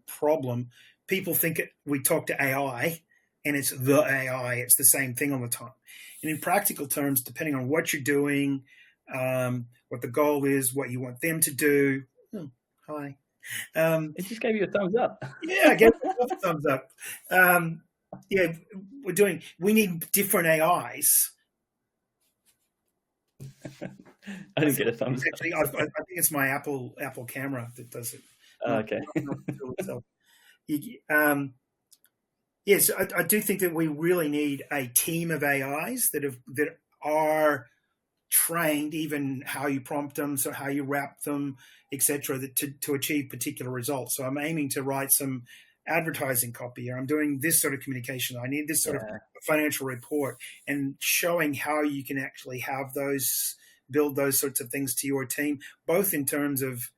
problem, people think we talk to AI and it's the AI, it's the same thing all the time. And in practical terms, depending on what you're doing, what the goal is, what you want them to do. Hi. It just gave you a thumbs up. Yeah, I gave a thumbs up. We need different AIs. I didn't get a thumbs up. Actually, I think it's my Apple camera that does it. Okay. Yes, I do think that we really need a team of AIs that are trained, even how you prompt them, so how you wrap them, etc., to achieve particular results. So I'm aiming to write some advertising copy, or I'm doing this sort of communication. I need this sort of financial report, and showing how you can actually have build those sorts of things to your team, both in terms of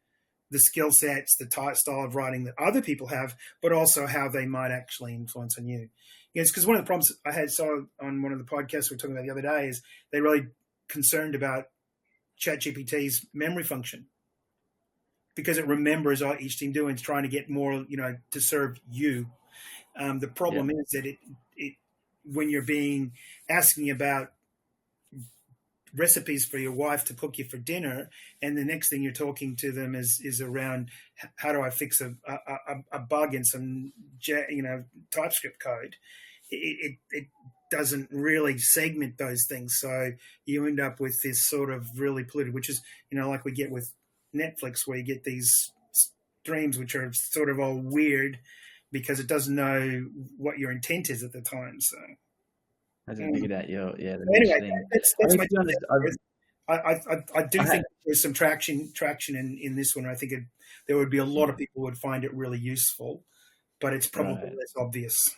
the skill sets, the style of writing that other people have, but also how they might actually influence on you. Yes, because one of the problems I saw on one of the podcasts we were talking about the other day is they're really concerned about ChatGPT's memory function, because it remembers what each team doing, it's trying to get more, to serve you. The problem is that it when you're asking about recipes for your wife to cook you for dinner, and the next thing you're talking to them is around how do I fix a bug in some TypeScript code, it doesn't really segment those things, so you end up with this sort of really polluted, which is like we get with Netflix, where you get these streams which are sort of all weird because it doesn't know what your intent is at the time. So hasn't figured out the anyway, that's my. I do think there's some traction in this one. I think there would be a lot of people who would find it really useful, but it's probably less obvious.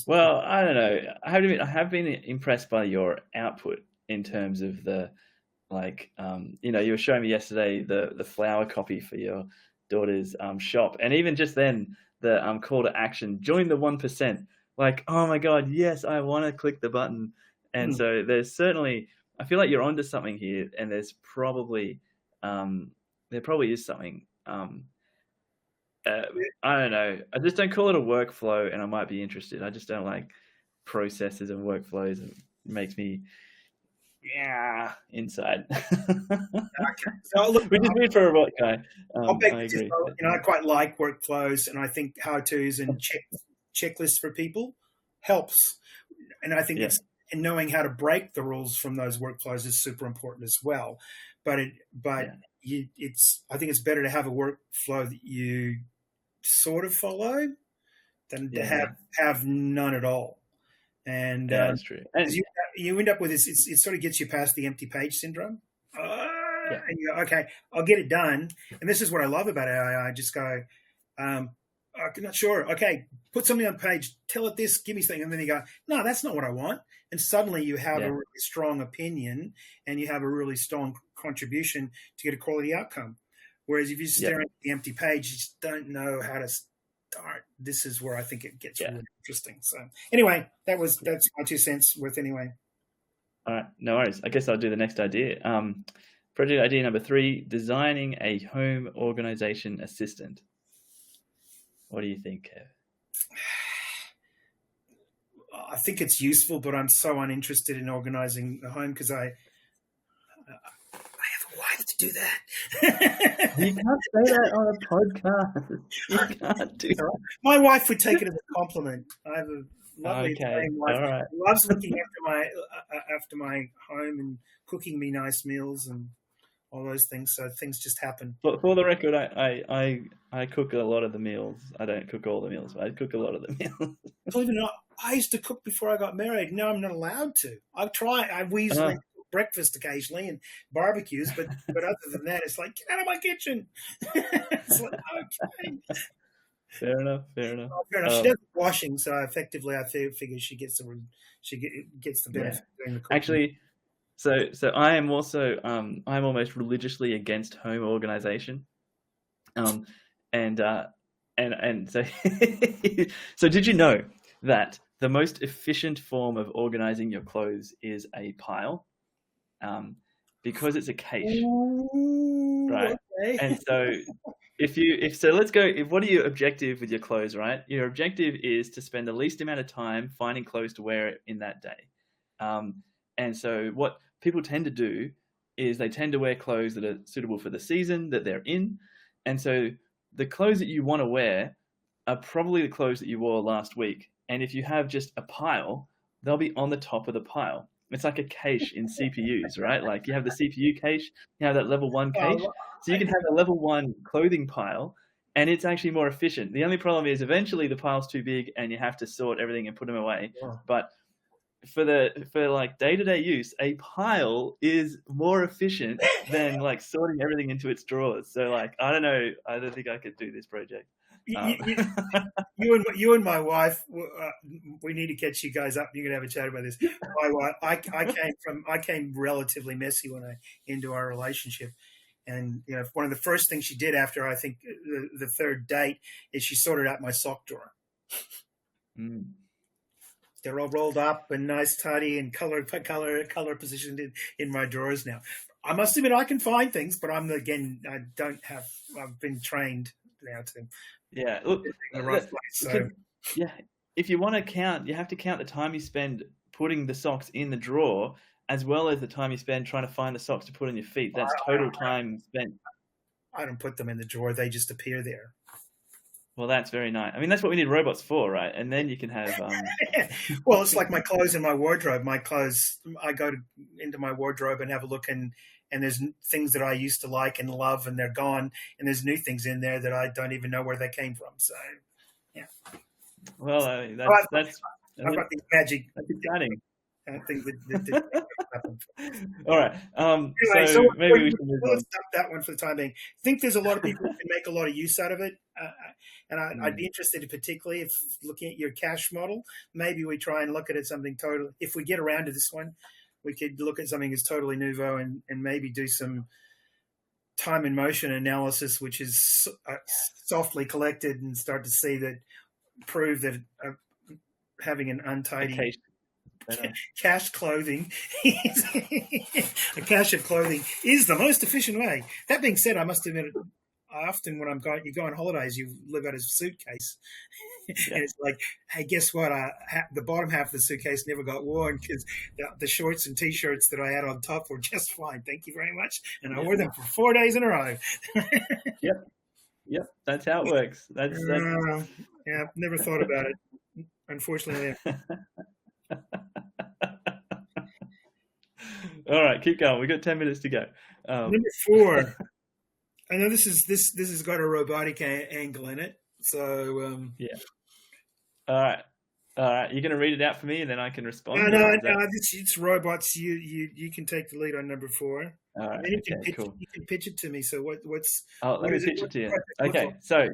Well, I don't know. I have been impressed by your output in terms of the, like, you were showing me yesterday the flower copy for your daughter's shop, and even just then the call to action, join the 1%. Like, oh my God, yes, I want to click the button. And so there's certainly, I feel like you're onto something here, and there's probably there probably is something. I don't know. I just don't call it a workflow, and I might be interested. I just don't like processes and workflows. It makes me, inside. Okay. So look, which is weird for a robot guy. I agree. I quite like workflows, and I think how-tos and checklists for people helps. And I think and knowing how to break the rules from those workflows is super important as well. But I think it's better to have a workflow that you sort of follow than to have none at all. And that's true. And you end up with this. It sort of gets you past the empty page syndrome. And you go, okay, I'll get it done. And this is what I love about AI. I just go, I'm not sure. Okay, put something on the page. Tell it this. Give me something. And then you go, no, that's not what I want. And suddenly you have a really strong opinion, and you have a really strong contribution to get a quality outcome. Whereas if you're staring at the empty page, you just don't know how to start. This is where I think it gets really interesting. So anyway, that's my 2 cents worth anyway. All right, no worries. I guess I'll do the next idea. Project idea number 3, designing a home organization assistant. What do you think, Kev? I think it's useful, but I'm so uninterested in organizing a home because I have a wife to do that. You can't say that on a podcast. You can't do that. My wife would take it as a compliment. I have a lovely wife. All right. Who loves looking after my home and cooking me nice meals and all those things. So things just happen. But for the record, I cook a lot of the meals. I don't cook all the meals, but I cook a lot of the meals. Believe it or not, I used to cook before I got married. Now I'm not allowed to. We usually cook breakfast occasionally and barbecues, but other than that, it's like, get out of my kitchen. It's like, okay. Fair enough. Oh, fair enough. She does the washing, so effectively, I figure she gets the benefit of doing the cooking. Actually, so I am also I'm almost religiously against home organization, and so so did you know that the most efficient form of organizing your clothes is a pile, because it's a cache, right? Okay. And so what are your objective with your clothes, right? Your objective is to spend the least amount of time finding clothes to wear in that day. And so what people tend to do is they tend to wear clothes that are suitable for the season that they're in. And so the clothes that you want to wear are probably the clothes that you wore last week. And if you have just a pile, they'll be on the top of the pile. It's like a cache in CPUs, right? Like you have the CPU cache, you have that level 1 cache. So you can have a level 1 clothing pile, and it's actually more efficient. The only problem is eventually the pile's too big and you have to sort everything and put them away. Yeah. But for like day-to-day use, a pile is more efficient than like sorting everything into its drawers. So like, I don't know. I don't think I could do this project. You and my wife, we need to catch you guys up. You're gonna have a chat about this. My wife, I came relatively messy into our relationship, and one of the first things she did after I think the third date is she sorted out my sock drawer. They're all rolled up and nice, tidy, and color positioned in my drawers now. I must admit I can find things, but I've been trained now to. Yeah, look, in the right place. So. If you want to count, you have to count the time you spend putting the socks in the drawer, as well as the time you spend trying to find the socks to put on your feet. That's total time spent. I don't put them in the drawer; they just appear there. Well, that's very nice. I mean, that's what we need robots for, right? And then you can have. Well, it's like my clothes in my wardrobe. My clothes, I go into my wardrobe and have a look, and there's things that I used to like and love, and they're gone. And there's new things in there that I don't even know where they came from. So, yeah. Well, I mean, that's I've got these magic. That's exciting. things that happen. All right. Anyway, So maybe we should move on. let's stop that one for the time being. I think there's a lot of people who can make a lot of use out of it. And I'd be interested, particularly if looking at your cash model, maybe we try and look at it something total. If we get around to this one, we could look at something that's totally nouveau and maybe do some time and motion analysis, which is softly collected, and start to see that prove that having an untidy cache clothing, a cache of clothing is the most efficient way. That being said, I must admit, I often when you go on holidays, you live out of a suitcase, and it's like, hey, guess what? The bottom half of the suitcase never got worn because the shorts and t-shirts that I had on top were just fine. Thank you very much, and I wore them for 4 days in a row. Yep, that's how it works. That's yeah, never thought about it. Unfortunately. All right, keep going. We've got 10 minutes to go. Number 4. I know this has got a robotic angle in it. So yeah. All right. You're going to read it out for me, and then I can respond. No. It's robots. You can take the lead on number 4. All right. Cool. You can pitch it to me. So what's? Let me pitch it to you. Okay. So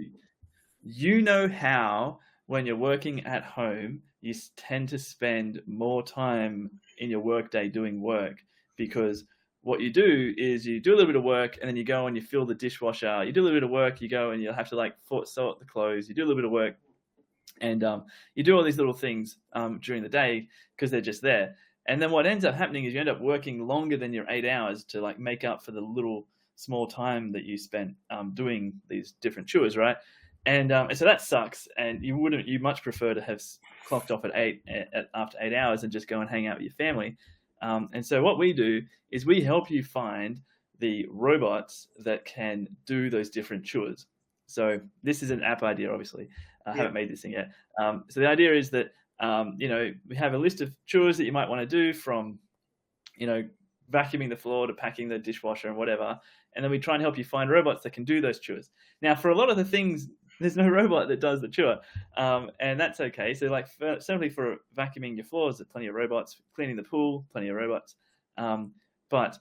you know how when you're working at home, you tend to spend more time in your workday doing work, because what you do is you do a little bit of work and then you go and you fill the dishwasher. You do a little bit of work, you go and you'll have to sort the clothes. You do a little bit of work and you do all these little things during the day because they're just there. And then what ends up happening is you end up working longer than your 8 hours to make up for the little small time that you spent doing these different chores, right? And so that sucks. And you much prefer to have clocked off after 8 hours and just go and hang out with your family. And so what we do is we help you find the robots that can do those different chores. So this is an app idea, obviously. I haven't made this thing yet. So the idea is that, we have a list of chores that you might want to do, from, vacuuming the floor to packing the dishwasher and whatever. And then we try and help you find robots that can do those chores. Now, for a lot of the things, there's no robot that does the chore. And that's okay. So certainly for vacuuming your floors, there's plenty of robots. Cleaning the pool, plenty of robots. But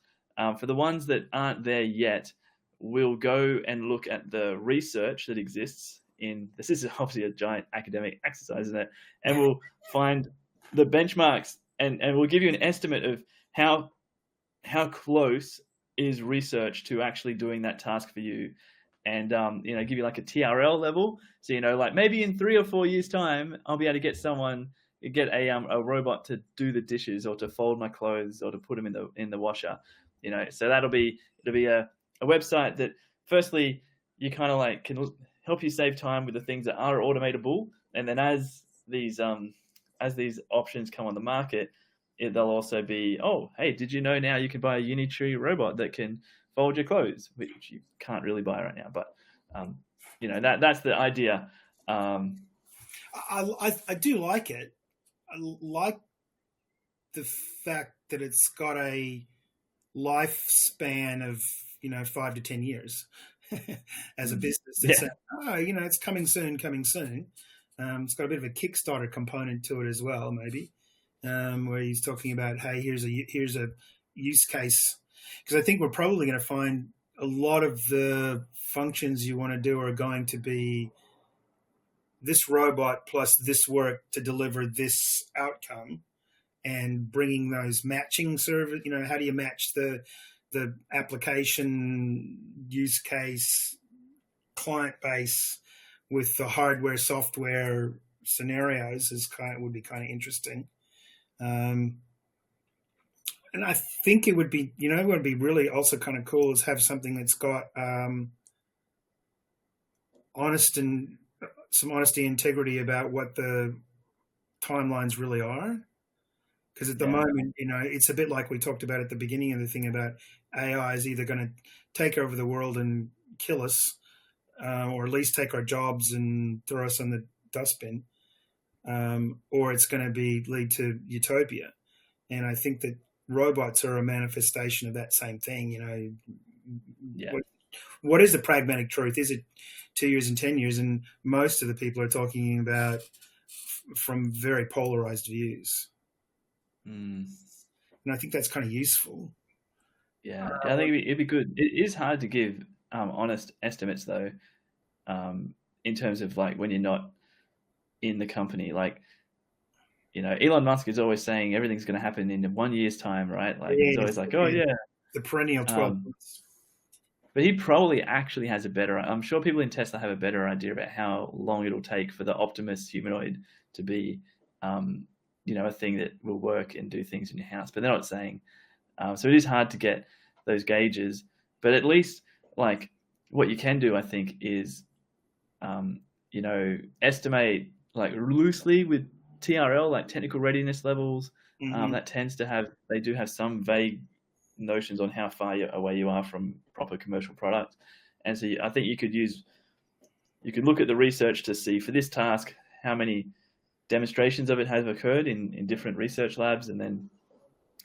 for the ones that aren't there yet, we'll go and look at the research that exists this is obviously a giant academic exercise, isn't it? And we'll find the benchmarks and we'll give you an estimate of how close is research to actually doing that task for you. And, give you a TRL level. So, maybe in 3 or 4 years time, I'll be able to get a robot to do the dishes or to fold my clothes or to put them in the washer, so it'll be a website that firstly, you kind of can help you save time with the things that are automatable. And then as these options come on the market, they'll also be, oh, hey, did you know now you can buy a Unitree robot that can fold your clothes, which you can't really buy right now, but that's the idea. I do like it. I like the fact that it's got a lifespan of 5 to 10 years as a business. It's it's coming soon. It's got a bit of a Kickstarter component to it as well, maybe, where he's talking about, hey, here's a use case. Because I think we're probably going to find a lot of the functions you want to do are going to be this robot plus this work to deliver this outcome, and bringing those matching service. How do you match the application use case client base with the hardware software scenarios would be kind of interesting. And I think it would be, what would be really also kind of cool is have something that's got some honesty, integrity about what the timelines really are. Because at the moment, it's a bit like we talked about at the beginning of the thing about AI is either going to take over the world and kill us, or at least take our jobs and throw us in the dustbin, or it's going to lead to utopia. And I think that robots are a manifestation of that same thing. What is the pragmatic truth? Is it 2 years and 10 years? And most of the people are talking about from very polarized views. Mm. And I think that's kind of useful. Yeah, I think it'd be good. It is hard to give honest estimates though, in terms of like when you're not in the company. Like, Elon Musk is always saying everything's going to happen in 1 year's time, right? Like he's Yeah, always like, oh yeah. the perennial 12 Um, months. but he probably actually has a better. I'm sure people in Tesla have a better idea about how long it'll take for the Optimus humanoid to be, a thing that will work and do things in your house. But they're not saying. So it is hard to get those gauges. But at least, like, what you can do, I think, is, estimate like loosely with TRL, like technical readiness levels. Mm-hmm. That tends to they do have some vague notions on how far away you are from proper commercial product. And so I think you could look at the research to see for this task how many demonstrations of it have occurred in different research labs, and then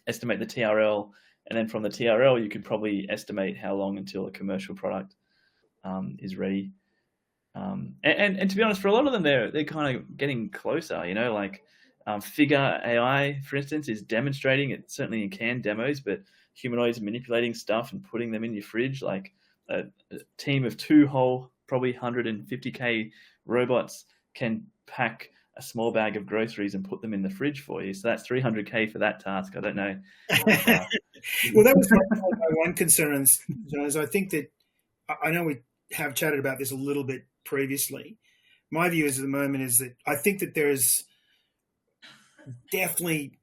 estimate the TRL. And then from the TRL, you could probably estimate how long until a commercial product is ready. And to be honest, for a lot of them, they're kind of getting closer. Like Figure AI, for instance, is demonstrating it certainly in canned demos, but humanoids manipulating stuff and putting them in your fridge, like a team of two whole, probably 150K robots can pack a small bag of groceries and put them in the fridge for you. So that's 300K for that task. I don't know. Well, that was my one concern, John, is I think that I know we have chatted about this a little bit previously. My view is at the moment is that I think that there's definitely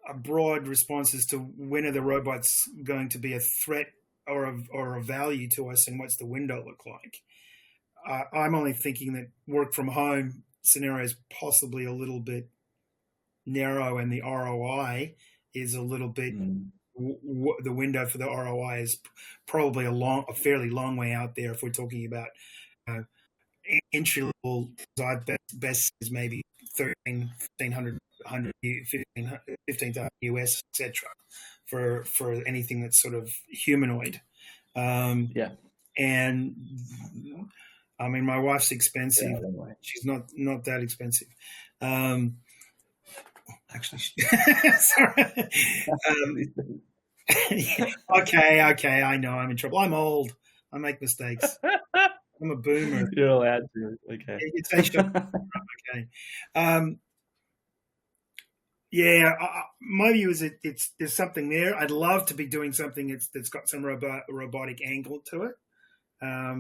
a broad response as to when are the robots going to be a threat or a value to us, and what's the window look like. I'm only thinking that work from home scenario is possibly a little bit narrow, and the ROI is a little bit. The window for the ROI is probably a fairly long way out there. If we're talking about entry level, best is maybe 1,300, 15,000 US, etc. For anything that's sort of humanoid. Yeah. And I mean, my wife's expensive. Yeah, she's not that expensive. Actually, sorry. Okay. I know I'm in trouble. I'm old. I make mistakes. I'm a boomer. You're allowed to. Okay. Okay. My view is there's something there. I'd love to be doing something that's got some robotic angle to it. I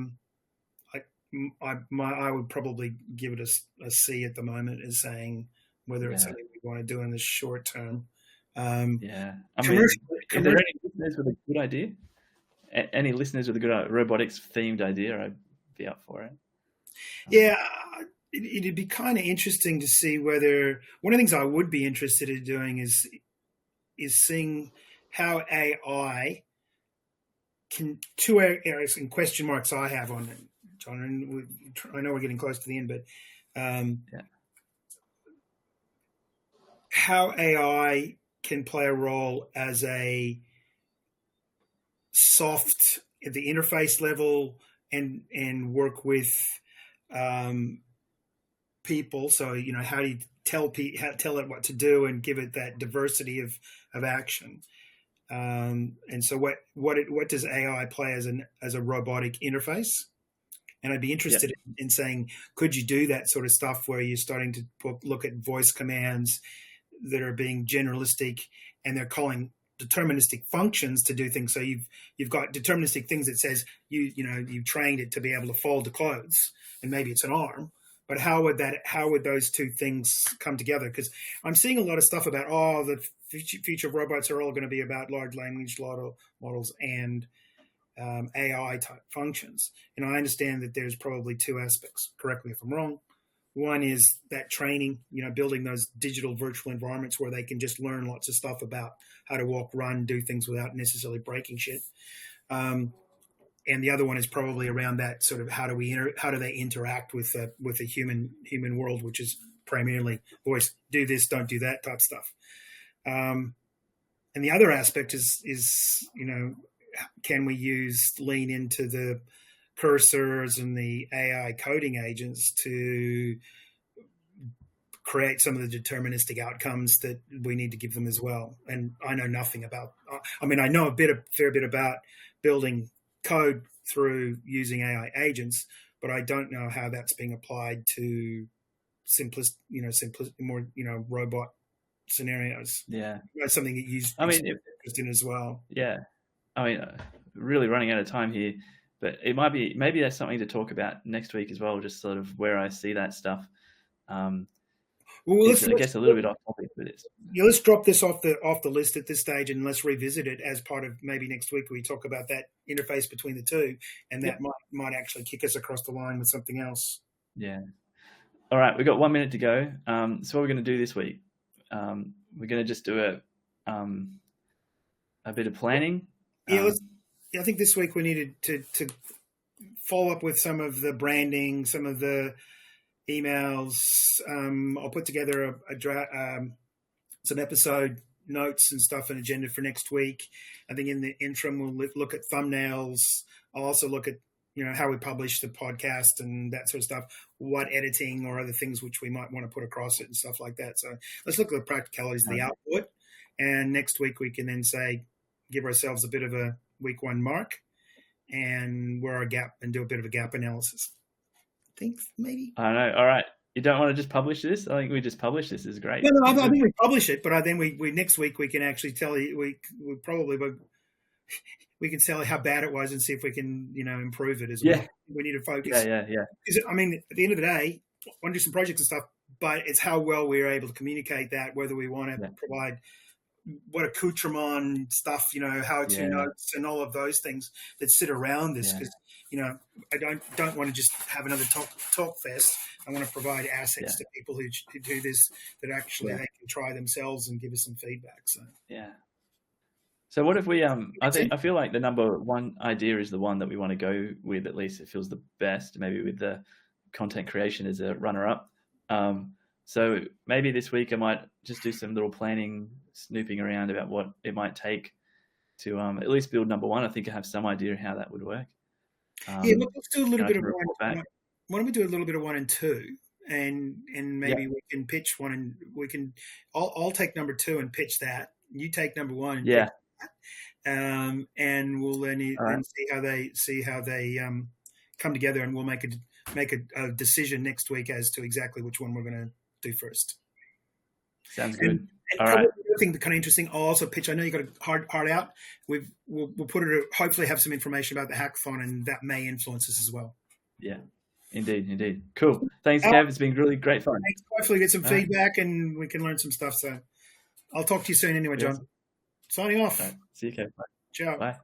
would probably give it a C at the moment, as saying whether it's something we want to do in the short term. I mean, is there any listeners with a good idea? Any listeners with a good robotics themed idea? I'd be up for it. Yeah, it'd be kind of interesting to see whether one of the things I would be interested in doing is seeing how AI can, two areas and question marks I have on it, John, and I know we're getting close to the end, but how AI can play a role as a soft at the interface level and work with people. So, how do you tell it what to do and give it that diversity of action? And so what does AI play as a robotic interface? And I'd be interested in saying, could you do that sort of stuff where you're starting to look at voice commands that are being generalistic, and they're calling deterministic functions to do things. So you've got deterministic things that says you've trained it to be able to fold the clothes, and maybe it's an arm. But how would those two things come together? Because I'm seeing a lot of stuff about the future of robots are all going to be about large language models and AI type functions. And I understand that there's probably two aspects. Correct me if I'm wrong. One is that training, building those digital virtual environments where they can just learn lots of stuff about how to walk, run, do things without necessarily breaking shit. And the other one is probably around that sort of how do they interact with a human world, which is primarily voice, do this, don't do that type stuff. And the other aspect is can we lean into the cursors and the AI coding agents to create some of the deterministic outcomes that we need to give them as well. And I know nothing about. I mean, I know a fair bit about building code through using AI agents, but I don't know how that's being applied to more robot scenarios. Yeah, That's something that you I mean, interest in as well. yeah, I mean, really running out of time here, but maybe that's something to talk about next week as well. Just sort of where I see that stuff. Well, I guess a little bit off topic, but it's let's drop this off the list at this stage, and let's revisit it as part of maybe next week. We talk about that interface between the two, and that might actually kick us across the line with something else. Yeah. All right, we've got 1 minute to go. So what we're going to do this week? We're going to just do a bit of planning. I think this week we needed to follow up with some of the branding, some of the emails. I'll put together some episode notes and stuff, an agenda for next week. I think in the interim we'll look at thumbnails. I'll also look at how we publish the podcast and that sort of stuff, what editing or other things which we might want to put across it and stuff like that. So let's look at the practicalities of the output, and next week we can then give ourselves a bit of a week 1 mark and where our gap, and do a bit of a gap analysis. Thanks, maybe. I don't know. All right. You don't want to just publish this? I think we just publish this. Is great. No, I think we publish it, but then we next week we can actually tell you, we can tell you how bad it was and see if we can, improve it as well. We need to focus. Yeah. Because, I mean, at the end of the day, I want to do some projects and stuff, but it's how well we're able to communicate that, whether we want to provide what accoutrement stuff, how-to notes and all of those things that sit around this. Because, I don't want to just have another talk fest. I want to provide assets to people who do this, that actually they can try themselves and give us some feedback. So So what if we? I feel like the number one idea is the one that we want to go with. At least it feels the best. Maybe with the content creation as a runner-up. So maybe this week I might just do some little planning, snooping around about what it might take to at least build number 1. I think I have some idea how that would work. Let's do a little bit of one. Why don't we do a little bit of 1 and 2, and maybe we can pitch 1, and we can. I'll take number 2 and pitch that. You take number 1. And pitch that. And we'll then see how they come together, and we'll make a decision next week as to exactly which one we're going to do first. Sounds good. And all right. I think kind of interesting. I'll also pitch. I know you got a hard out. We'll put it. Hopefully, have some information about the hackathon, and that may influence us as well. Yeah, indeed. Cool. Thanks, Kev. It's been really great fun. Thanks. Hopefully, get some feedback, and we can learn some stuff. So, I'll talk to you soon. Anyway, John. Signing off. Right. See you, Kev. Bye. Ciao. Bye.